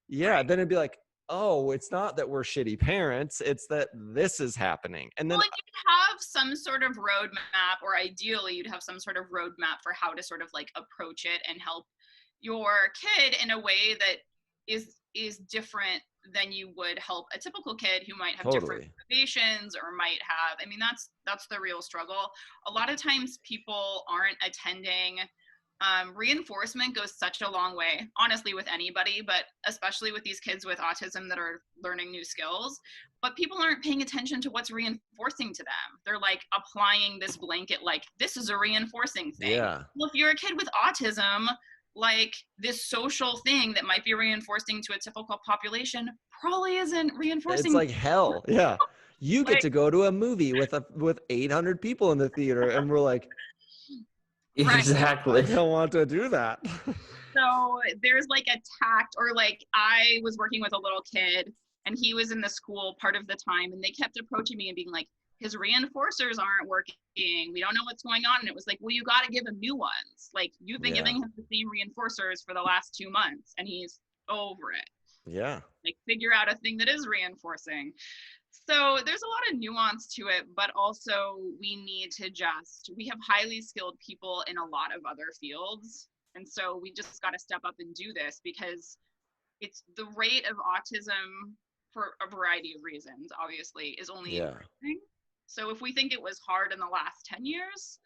S1: Yeah. Then it'd be like, oh, it's not that we're shitty parents. It's that this is happening. And then
S3: you'd have some sort of roadmap, or ideally you'd have some sort of roadmap for how to sort of like approach it and help your kid in a way that is different than you would help a typical kid who might have different motivations or might have, I mean, that's the real struggle. A lot of times people aren't attending. Reinforcement goes such a long way, honestly, with anybody, but especially with these kids with autism that are learning new skills. But people aren't paying attention to what's reinforcing to them. They're like applying this blanket, like, this is a reinforcing thing.
S1: Yeah.
S3: Well, if you're a kid with autism, like this social thing that might be reinforcing to a typical population probably isn't reinforcing.
S1: It's like hell. Yeah. You get to go to a movie with 800 people in the theater, and we're like,
S2: exactly.
S1: I don't want to do that.
S3: So there's like a tact, or like I was working with a little kid and he was in the school part of the time, and they kept approaching me and being like, his reinforcers aren't working. We don't know what's going on. And it was like, well, you got to give him new ones. Like you've been giving him the same reinforcers for the last 2 months and he's over it.
S1: Yeah.
S3: Like figure out a thing that is reinforcing. So there's a lot of nuance to it, but also we have highly skilled people in a lot of other fields. And so we just got to step up and do this, because it's the rate of autism for a variety of reasons, obviously, is only increasing. So if we think it was hard in the last 10 years,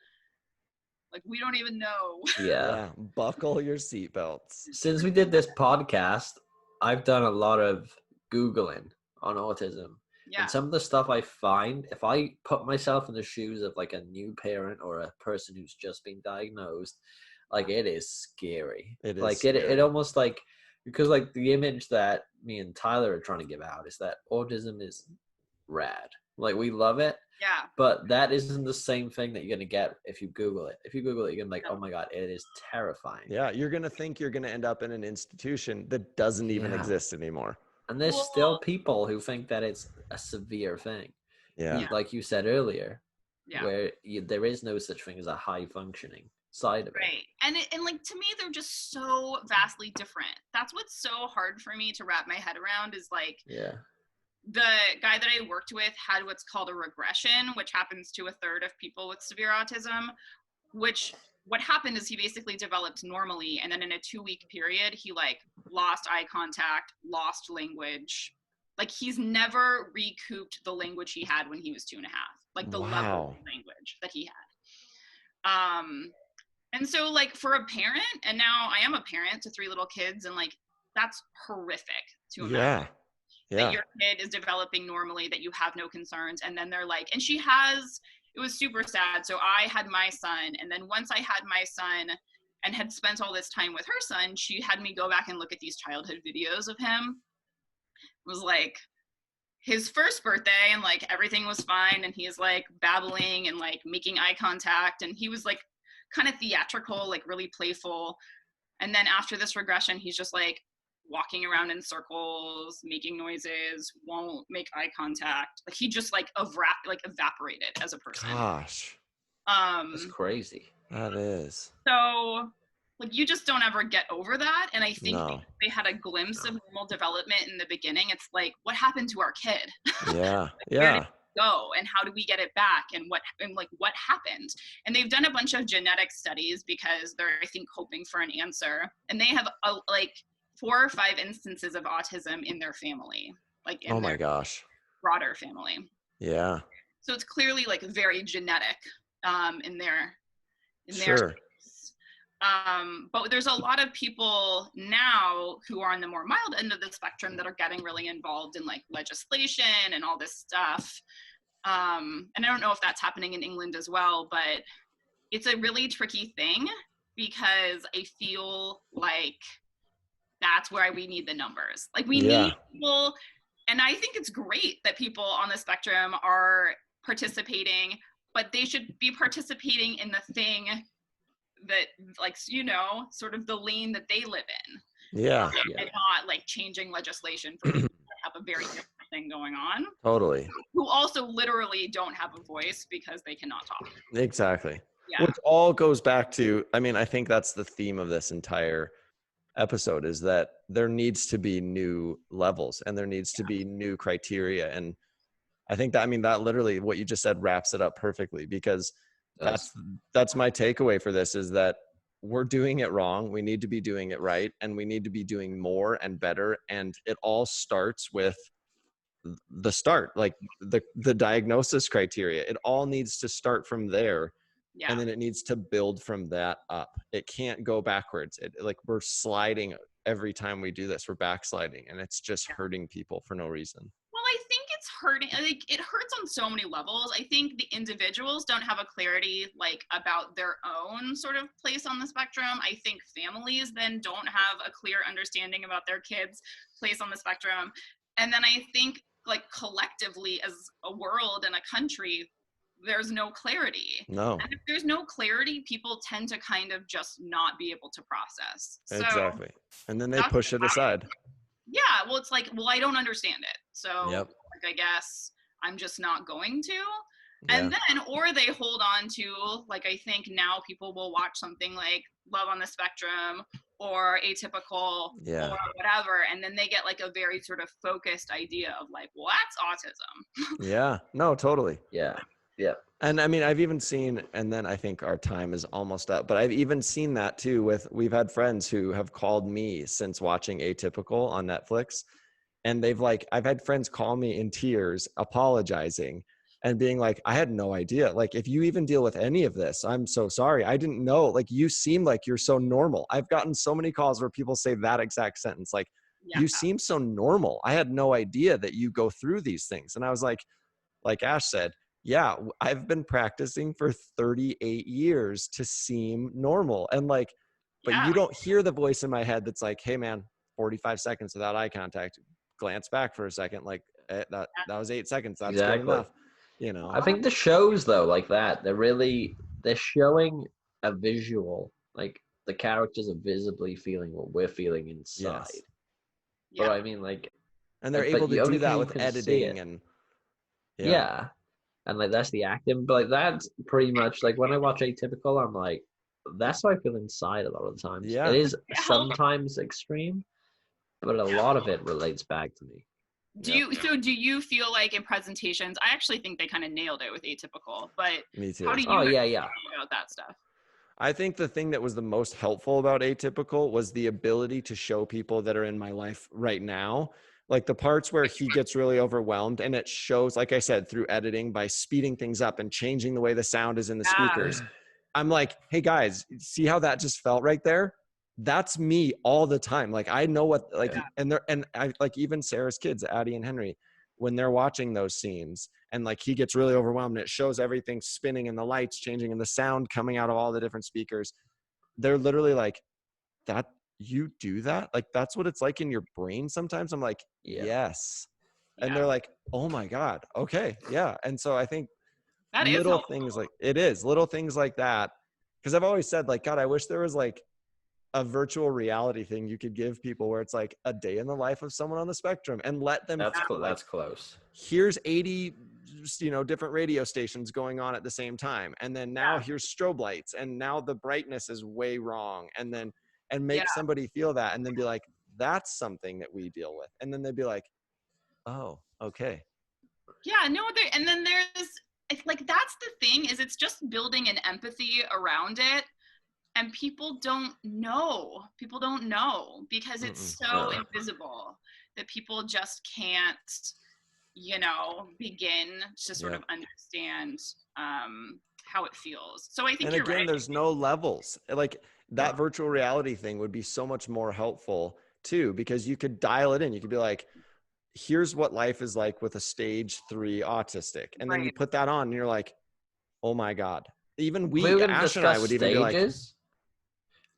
S3: Like, we don't even know.
S2: Yeah.
S1: Buckle your seatbelts.
S2: Since we did this podcast, I've done a lot of Googling on autism.
S3: Yeah.
S2: And some of the stuff I find, if I put myself in the shoes of like a new parent or a person who's just been diagnosed, like it is scary.
S1: It is
S2: like
S1: scary.
S2: it almost like, because like the image that me and Tyler are trying to give out is that autism is rad. Like we love it.
S3: Yeah.
S2: But that isn't the same thing that you're going to get if you Google it. If you Google it, you're going to be like, oh my God, it is terrifying.
S1: Yeah, you're going to think you're going to end up in an institution that doesn't even exist anymore.
S2: And there's still people who think that it's a severe thing.
S1: Yeah.
S2: Like you said earlier,
S3: Yeah.
S2: where there is no such thing as a high functioning side of it.
S3: Right. And like, to me, they're just so vastly different. That's what's so hard for me to wrap my head around is like,
S2: Yeah.
S3: the guy that I worked with had what's called a regression, which happens to a third of people with severe autism, which what happened is he basically developed normally. And then in a 2-week period, he like lost eye contact, lost language. Like he's never recouped the language he had when he was 2.5, like the level of language that he had. And so like for a parent, and now I am a parent to 3 little kids, and like, that's horrific to imagine. That your kid is developing normally, that you have no concerns. And then they're like, and it was super sad. So I had my son, and then once I had my son and had spent all this time with her son, she had me go back and look at these childhood videos of him. It was like his first birthday, and like everything was fine, and he's like babbling and like making eye contact, and he was like kind of theatrical, like really playful. And then after this regression, he's just like walking around in circles, making noises, won't make eye contact. Like he just like evaporated as a person.
S1: Gosh.
S2: That's crazy.
S1: That is.
S3: So like you just don't ever get over that. And I think they had a glimpse of normal development in the beginning. It's like, what happened to our kid?
S1: Yeah.
S3: Where did it go, and how do we get it back, and what happened? And they've done a bunch of genetic studies because they're, I think, hoping for an answer. And they have like 4 or 5 instances of autism in their family, like in their broader family.
S1: Yeah.
S3: So it's clearly like very genetic in their
S1: Sure.
S3: case. But there's a lot of people now who are on the more mild end of the spectrum that are getting really involved in like legislation and all this stuff. And I don't know if that's happening in England as well, but it's a really tricky thing because I feel like that's where we need the numbers. Like we need people, and I think it's great that people on the spectrum are participating, but they should be participating in the thing that, like, you know, sort of the lane that they live in.
S1: Yeah.
S3: And not like changing legislation for people that have a very different thing going on.
S1: Totally.
S3: Who also literally don't have a voice because they cannot talk.
S1: Exactly.
S3: Yeah.
S1: Which all goes back to, I mean, I think that's the theme of this entire episode, is that there needs to be new levels and there needs to be new criteria. And I think that, I mean, that literally what you just said wraps it up perfectly, because that's my takeaway for this, is that we're doing it wrong. We need to be doing it right. And we need to be doing more and better. And it all starts with the start, like the diagnosis criteria. It all needs to start from there. Yeah. And then it needs to build from that up. It can't go backwards. Like we're sliding every time we do this, we're backsliding, and it's just hurting people for no reason.
S3: Well, I think it's hurting. Like it hurts on so many levels. I think the individuals don't have a clarity like about their own sort of place on the spectrum. I think families then don't have a clear understanding about their kids' place on the spectrum. And then I think like collectively as a world and a country, there's no clarity. No. And if there's no clarity, people tend to kind of just not be able to process.
S1: Exactly. And then they push it aside.
S3: Yeah. Well, it's like, well, I don't understand it. So like, I guess I'm just not going to. And then, or they hold on to, like, I think now people will watch something like Love on the Spectrum or Atypical or whatever. And then they get like a very sort of focused idea of like, well, that's autism.
S1: Yeah. No, totally.
S2: Yeah. Yeah.
S1: And I mean, I've even seen, and then I think our time is almost up, but I've even seen that too we've had friends who have called me since watching Atypical on Netflix. And I've had friends call me in tears, apologizing and being like, I had no idea. Like, if you even deal with any of this, I'm so sorry. I didn't know. Like, you seem like you're so normal. I've gotten so many calls where people say that exact sentence. Like,
S3: Yeah.
S1: you seem so normal. I had no idea that you go through these things. And I was like Ash said, yeah, I've been practicing for 38 years to seem normal. And like, but
S3: Yeah.
S1: you don't hear the voice in my head that's like, hey man, 45 seconds without eye contact, glance back for a second. Like that was 8 seconds. That's good enough. You know,
S2: I think the shows though, like that, they're showing a visual, like the characters are visibly feeling what we're feeling inside.
S1: Yes.
S2: But I mean, like,
S1: and they're able to do that with editing and
S2: yeah. And like that's the acting, but like that's pretty much like when I watch Atypical, I'm like, that's how I feel inside a lot of the times.
S1: Yeah.
S2: It is sometimes extreme, but a lot of it relates back to me.
S3: Do you feel like in presentations, I actually think they kind of nailed it with Atypical, but
S1: me too.
S3: How do you
S2: feel
S3: about that stuff?
S1: I think the thing that was the most helpful about Atypical was the ability to show people that are in my life right now, like the parts where he gets really overwhelmed, and it shows, like I said, through editing by speeding things up and changing the way the sound is in the speakers. I'm like, hey guys, see how that just felt right there? That's me all the time. Like I know what, like, and I like even Sarah's kids, Addie and Henry, when they're watching those scenes and like he gets really overwhelmed and it shows everything spinning and the lights changing and the sound coming out of all the different speakers, they're literally like, that you do that? Like that's what it's like in your brain sometimes? I'm like, yes. And they're like, oh my God, okay, yeah. And so I think that little things like little things like that, because I've always said like, God, I wish there was like a virtual reality thing you could give people where it's like a day in the life of someone on the spectrum and let them
S2: that's close.
S1: Here's 80 different radio stations going on at the same time, and then now here's strobe lights, and now the brightness is way wrong, and then make somebody feel that, and then be like, that's something that we deal with, and then they'd be like, oh, okay.
S3: And then there's, it's like, that's the thing, is it's just building an empathy around it. And people don't know because it's so invisible that people just can't, begin to sort of understand how it feels. So I think you're right.
S1: There's no levels. Like that virtual reality thing would be so much more helpful too, because you could dial it in. You could be like, here's what life is like with a stage 3 autistic. And then you put that on and you're like, oh my God. Even Ash and I would even be like,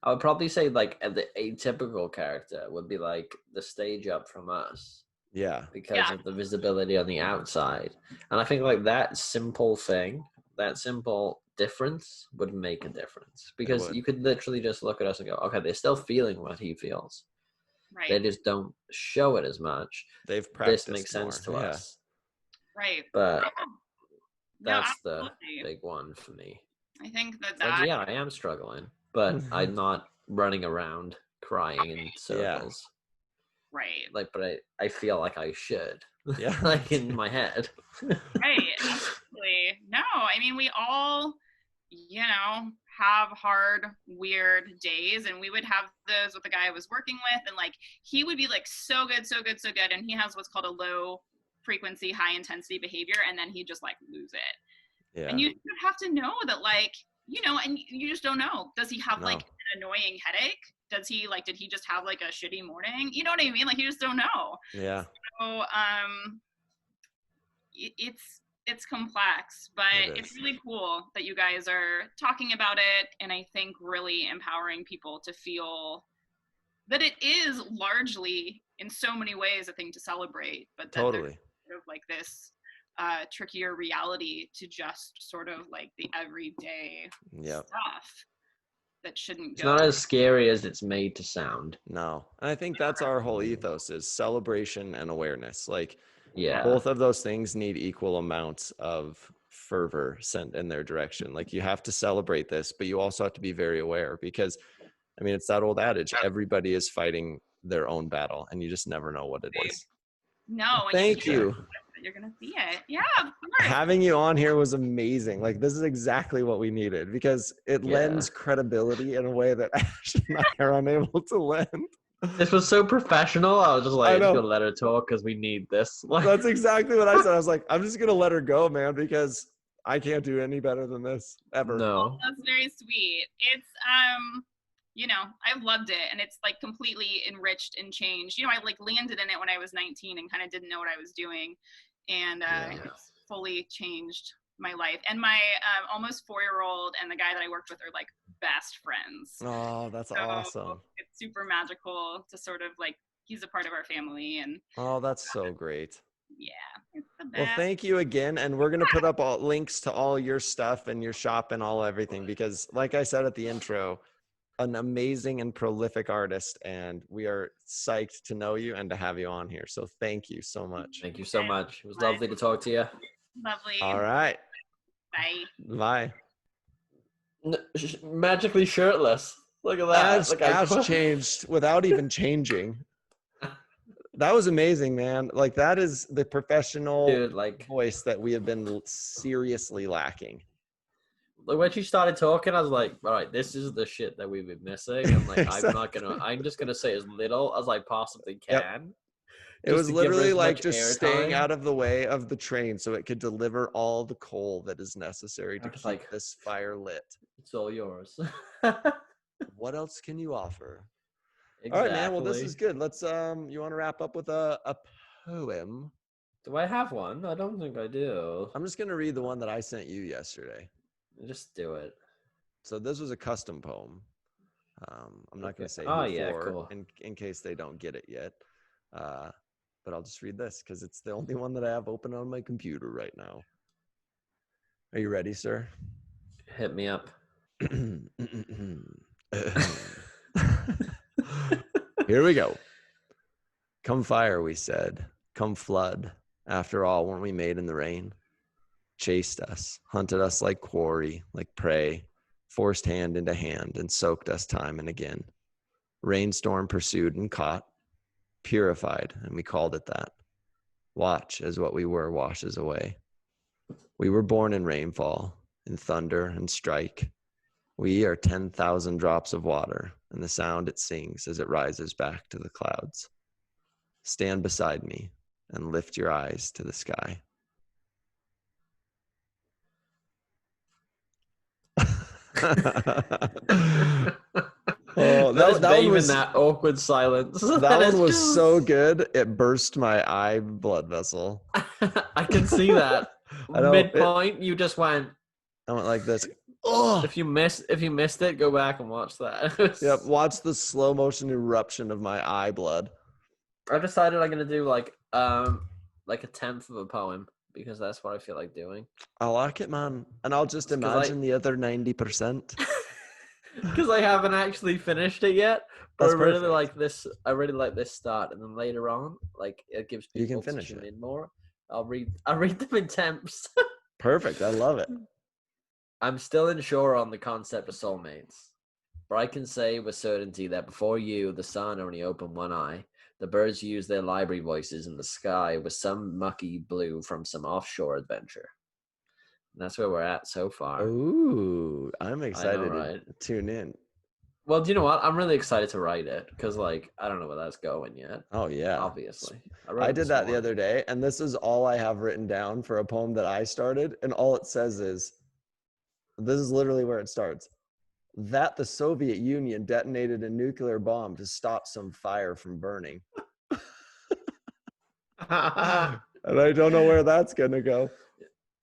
S2: I would probably say like the Atypical character would be like the stage up from us.
S1: Yeah.
S2: Because of the visibility on the outside. And I think like that simple thing, that simple difference would make a difference. Because you could literally just look at us and go, okay, they're still feeling what he feels.
S3: Right.
S2: They just don't show it as much.
S1: They've practiced.
S2: This makes sense to us.
S3: Right.
S2: But that's the big one for me.
S3: I think that
S2: like, I am struggling, but I'm not running around crying in circles.
S3: Right.
S2: Like, but I feel like I should.
S1: Yeah.
S2: Like in my head.
S3: Right. Absolutely. No, I mean, we all, have hard, weird days, and we would have those with the guy I was working with, and like, he would be like, so good. And he has what's called a low frequency, high intensity behavior, and then he'd just like lose it. Yeah. And you have to know that, like, and you just don't know. Does he have like an annoying headache? Did he just have like a shitty morning? You know what I mean? Like, you just don't know.
S1: Yeah.
S3: So, it's complex, but it's really cool that you guys are talking about it. And I think really empowering people to feel that it is largely in so many ways a thing to celebrate, but that there's sort of like this trickier reality to just sort of like the everyday stuff that shouldn't
S2: It's not as scary as it's made to sound.
S1: No. And I think that's our whole ethos, is celebration and awareness. Like, both of those things need equal amounts of fervor sent in their direction. Like, you have to celebrate this, but you also have to be very aware, because I mean, it's that old adage, everybody is fighting their own battle, and you just never know what it is.
S3: No.
S1: Thank you.
S3: You're going to see it. Yeah, of course.
S1: Having you on here was amazing. Like, this is exactly what we needed, because it lends credibility in a way that Ash and I are unable to lend.
S2: This was so professional. I was just like,
S1: I
S2: I'm just
S1: know.
S2: gonna let her talk because we need this.
S1: That's exactly what I said. I was like, I'm just gonna let her go, man, because I can't do any better than this ever.
S3: Oh,
S2: No.
S3: that's very sweet. It's you know, I've loved it, and it's like completely enriched and changed. You know, I like landed in it when I was 19 and kind of didn't know what I was doing, and it's fully changed my life. And my almost 4-year-old and the guy that I worked with are like best friends.
S1: Oh, that's awesome.
S3: It's super magical to sort of like, he's a part of our family, and
S1: Oh, that's so great.
S3: yeah, it's the best.
S1: Well, thank you again. And we're going to put up all links to all your stuff and your shop and all everything, because like I said at the intro, an amazing and prolific artist, and we are psyched to know you and to have you on here. So thank you so much.
S2: Thank you so much. It was lovely to talk to you.
S3: Lovely.
S1: All right.
S3: Bye.
S1: Bye.
S2: Magically shirtless. Look at that.
S1: Ash changed without even changing. That was amazing, man. Like, that is the professional voice that we have been seriously lacking.
S2: Like, when she started talking, I was like, all right, this is the shit that we've been missing. I'm like,
S1: Exactly.
S2: I'm just gonna say as little as I possibly can.
S1: Yep. It was literally like just staying out of the way of the train so it could deliver all the coal that is necessary to keep this fire lit.
S2: It's all yours.
S1: What else can you offer?
S2: Exactly.
S1: All right, man. Well, this is good. Let's you want to wrap up with a poem?
S2: Do I have one? I don't think I do.
S1: I'm just gonna read the one that I sent you yesterday.
S2: Just do it.
S1: So this was a custom poem. I'm not gonna say
S2: cool.
S1: in case they don't get it yet. But I'll just read this because it's the only one that I have open on my computer right now. Are you ready, sir?
S2: Hit me up.
S1: Here we go. Come fire, we said. Come flood. After all, weren't we made in the rain? Chased us, hunted us like quarry, like prey, forced hand into hand and soaked us time and again. Rainstorm pursued and caught, purified, and we called it that. Watch as what we were washes away. We were born in rainfall, in thunder and strike. We are 10,000 drops of water, and the sound it sings as it rises back to the clouds. Stand beside me and lift your eyes to the sky.
S2: Oh, that one was that awkward silence.
S1: That one was so good. It burst my eye blood vessel.
S2: I can see that. Midpoint, you just went.
S1: I went like this. Oh!
S2: If you missed it, go back and watch that.
S1: Yep, watch the slow motion eruption of my eye blood.
S2: I decided I'm gonna do like a tenth of a poem because that's what I feel like doing.
S1: I like it, man, and I'll just imagine the other 90%.
S2: Because I haven't actually finished it yet, but I really like this. I really like this start, and then later on, like it gives people to tune in more. I'll read them in temps.
S1: Perfect. I love it.
S2: I'm still unsure on the concept of soulmates, but I can say with certainty that before you, the sun only opened one eye. The birds used their library voices, and the sky was some mucky blue from some offshore adventure. And that's where we're at so far.
S1: Ooh, I'm excited to tune in.
S2: Well, do you know what? I'm really excited to write it because, like, I don't know where that's going yet.
S1: Oh, yeah.
S2: Obviously.
S1: I did that the other day, and this is all I have written down for a poem that I started, and all it says is, this is literally where it starts, that the Soviet Union detonated a nuclear bomb to stop some fire from burning. And I don't know where that's going to go.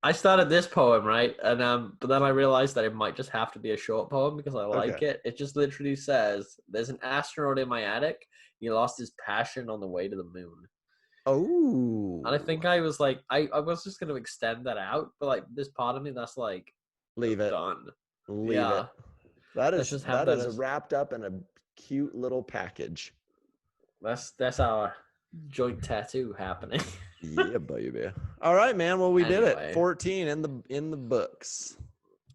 S2: I started this poem, right? And but then I realized that it might just have to be a short poem because I like it. It just literally says, there's an astronaut in my attic. He lost his passion on the way to the moon.
S1: Oh.
S2: And I think I was like, I was just going to extend that out. But like this part of me that's like,
S1: leave it.
S2: Done.
S1: Leave it. That is wrapped up in a cute little package.
S2: That's our joint tattoo happening.
S1: Yeah, baby. All right, man. Well, we did it. 14 in the books.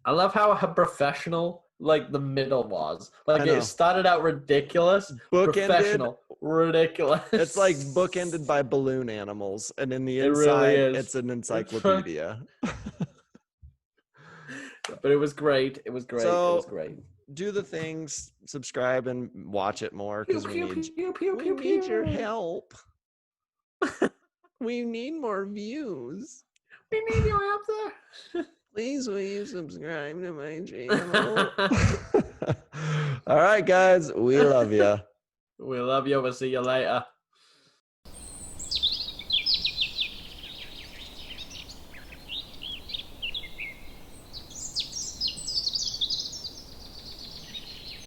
S2: I love how professional like the middle was. Like it started out ridiculous, professional, ridiculous.
S1: It's like bookended by balloon animals, and in the inside, it's an encyclopedia.
S2: But it was great. It was great.
S1: So,
S2: it was great.
S1: do the things, subscribe and watch it more because we need your help. We need more views.
S2: We need your help there.
S1: Please, will you subscribe to my channel? All right, guys. We love you.
S2: We love you. We'll see you later.